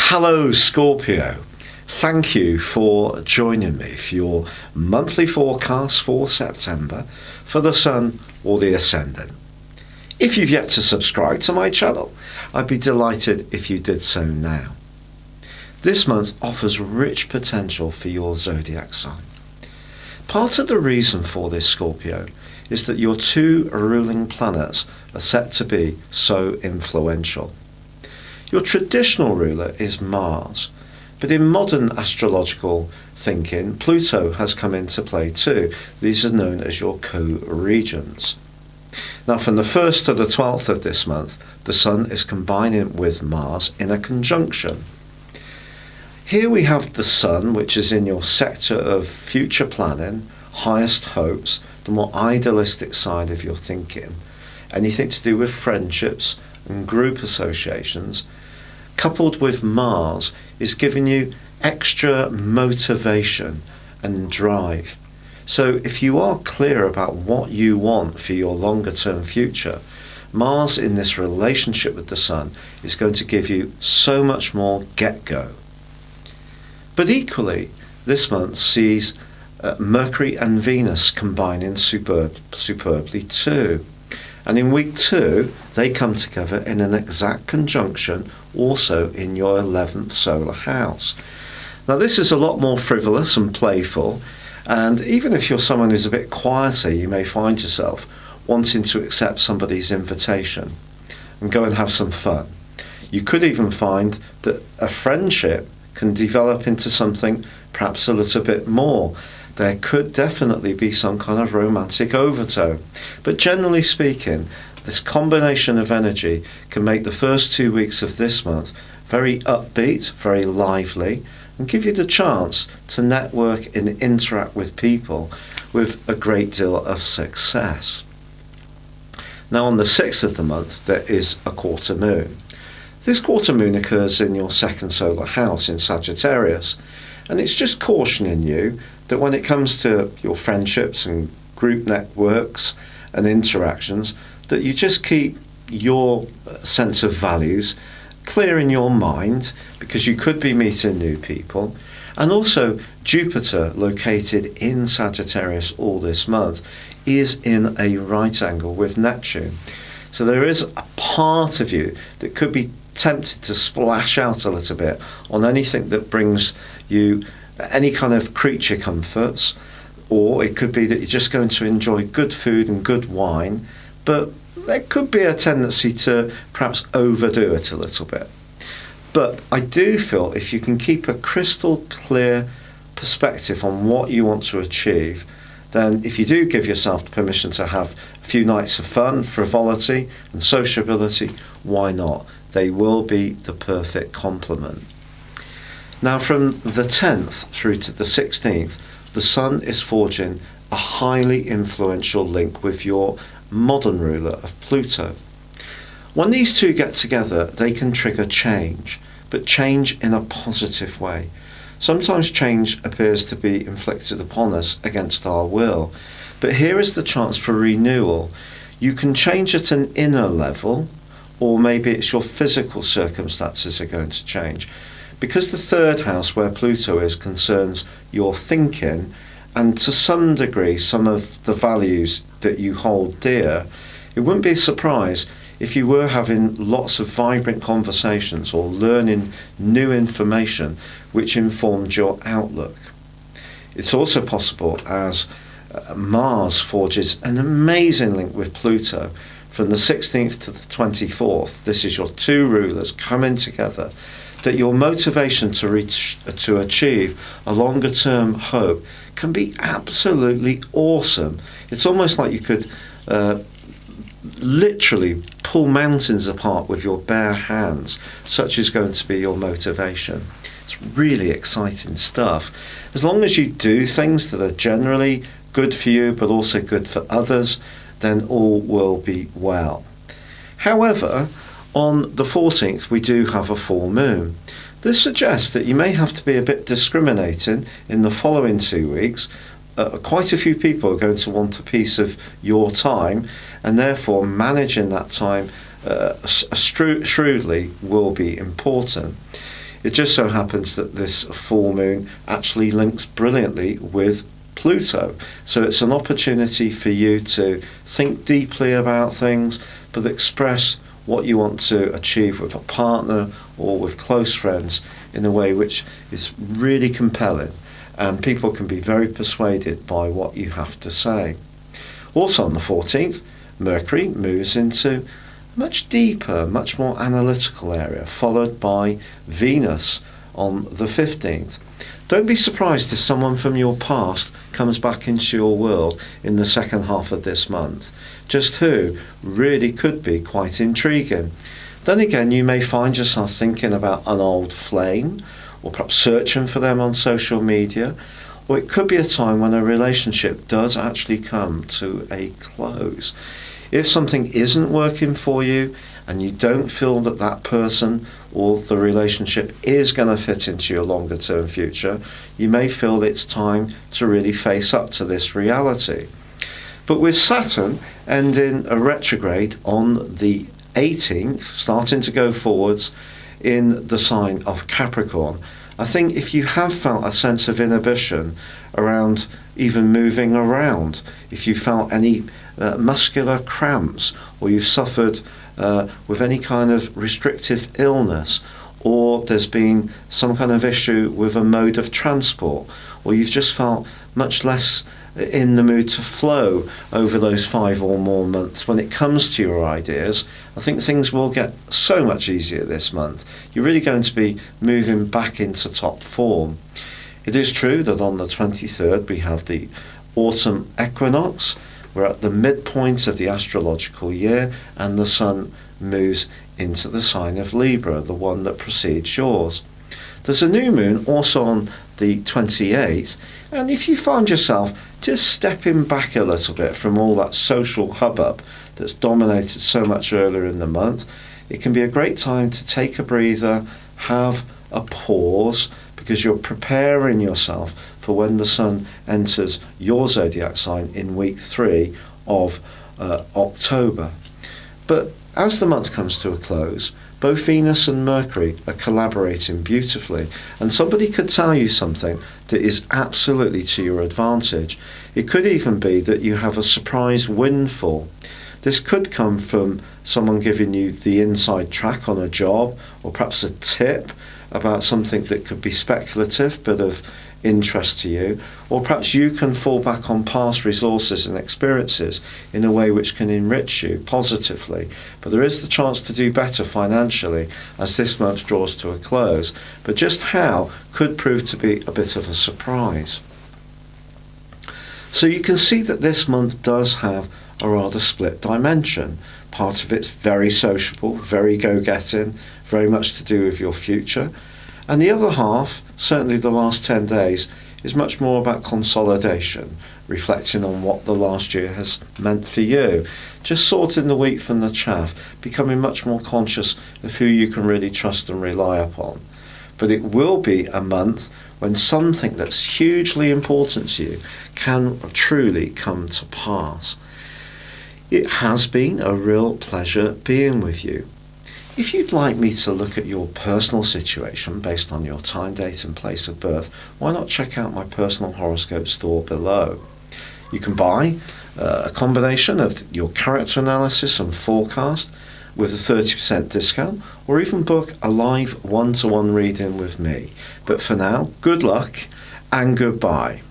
Hello Scorpio, thank you for joining me for your monthly forecast for September for the Sun or the Ascendant. If you've yet to subscribe to my channel, I'd be delighted if you did so now. This month offers rich potential for your zodiac sign. Part of the reason for this, Scorpio, is that your two ruling planets are set to be so influential. Your traditional ruler is Mars, but in modern astrological thinking, Pluto has come into play too. These are known as your co-regents. Now, from the 1st to the 12th of this month, the Sun is combining with Mars in a conjunction. Here we have the Sun, which is in your sector of future planning, highest hopes, the more idealistic side of your thinking, anything to do with friendships and group associations, coupled with Mars, is giving you extra motivation and drive. So if you are clear about what you want for your longer term future, Mars in this relationship with the Sun is going to give you so much more get-go. But equally, this month sees Mercury and Venus combining superbly too. And in week 2, they come together in an exact conjunction also in your 11th solar house. Now this is a lot more frivolous and playful, and even if you're someone who's a bit quieter, you may find yourself wanting to accept somebody's invitation and go and have some fun. You could even find that a friendship can develop into something perhaps a little bit more. There could definitely be some kind of romantic overtone. But generally speaking, this combination of energy can make the first 2 weeks of this month very upbeat, very lively, and give you the chance to network and interact with people with a great deal of success. Now on the 6th of the month, there is a quarter moon. This quarter moon occurs in your 2nd solar house in Sagittarius, and it's just cautioning you that when it comes to your friendships and group networks and interactions, that you just keep your sense of values clear in your mind, because you could be meeting new people. And also Jupiter, located in Sagittarius all this month, is in a right angle with Neptune. So there is a part of you that could be tempted to splash out a little bit on anything that brings you any kind of creature comforts, or it could be that you're just going to enjoy good food and good wine, but there could be a tendency to perhaps overdo it a little bit. But I do feel if you can keep a crystal clear perspective on what you want to achieve, then if you do give yourself permission to have a few nights of fun, frivolity and sociability, why not? They will be the perfect complement. Now from the 10th through to the 16th, the Sun is forging a highly influential link with your modern ruler of Pluto. When these two get together, they can trigger change, but change in a positive way. Sometimes change appears to be inflicted upon us against our will, but here is the chance for renewal. You can change at an inner level, or maybe it's your physical circumstances are going to change. Because the 3rd house, where Pluto is, concerns your thinking and to some degree some of the values that you hold dear, it wouldn't be a surprise if you were having lots of vibrant conversations or learning new information which informed your outlook. It's also possible as Mars forges an amazing link with Pluto from the 16th to the 24th. This is your two rulers coming together, that your motivation to achieve a longer term hope can be absolutely awesome. It's almost like you could literally pull mountains apart with your bare hands. Such is going to be your motivation. It's really exciting stuff. As long as you do things that are generally good for you but also good for others, then all will be well. However, on the 14th we do have a full moon. This suggests that you may have to be a bit discriminating in the following 2 weeks. Quite a few people are going to want a piece of your time, and therefore managing that time shrewdly will be important. It just so happens that this full moon actually links brilliantly with Pluto. So it's an opportunity for you to think deeply about things, but express what you want to achieve with a partner or with close friends in a way which is really compelling, and people can be very persuaded by what you have to say. Also on the 14th, Mercury moves into a much deeper, much more analytical area, followed by Venus on the 15th. Don't be surprised if someone from your past comes back into your world in the second half of this month. Just who really could be quite intriguing. Then again, you may find yourself thinking about an old flame, or perhaps searching for them on social media, or it could be a time when a relationship does actually come to a close. If something isn't working for you and you don't feel that that person or the relationship is going to fit into your longer term future, you may feel it's time to really face up to this reality. But with Saturn ending a retrograde on the 18th, starting to go forwards in the sign of Capricorn, I think if you have felt a sense of inhibition around even moving around, if you felt any muscular cramps, or you've suffered with any kind of restrictive illness, or there's been some kind of issue with a mode of transport, or you've just felt much less in the mood to flow over those 5 or more months when it comes to your ideas, I think things will get so much easier this month. You're really going to be moving back into top form. It is true that on the 23rd we have the autumn equinox. We're at the midpoint of the astrological year, and the sun moves into the sign of Libra, the one that precedes yours. There's a new moon also on the 28th, and if you find yourself just stepping back a little bit from all that social hubbub that's dominated so much earlier in the month, it can be a great time to take a breather, have a pause, because you're preparing yourself for when the sun enters your zodiac sign in week 3 of October. But as the month comes to a close, both Venus and Mercury are collaborating beautifully, and somebody could tell you something that is absolutely to your advantage. It could even be that you have a surprise windfall. This could come from someone giving you the inside track on a job, or perhaps a tip about something that could be speculative but of interest to you, or perhaps you can fall back on past resources and experiences in a way which can enrich you positively. But there is the chance to do better financially as this month draws to a close, but just how could prove to be a bit of a surprise. So you can see that this month does have a rather split dimension. Part of it's very sociable, very go-getting, very much to do with your future. And the other half, certainly the last 10 days, is much more about consolidation, reflecting on what the last year has meant for you. Just sorting the wheat from the chaff, becoming much more conscious of who you can really trust and rely upon. But it will be a month when something that's hugely important to you can truly come to pass. It has been a real pleasure being with you. If you'd like me to look at your personal situation based on your time, date and place of birth, why not check out my personal horoscope store below. You can buy a combination of your character analysis and forecast with a 30% discount, or even book a live one-to-one reading with me. But for now, good luck and goodbye.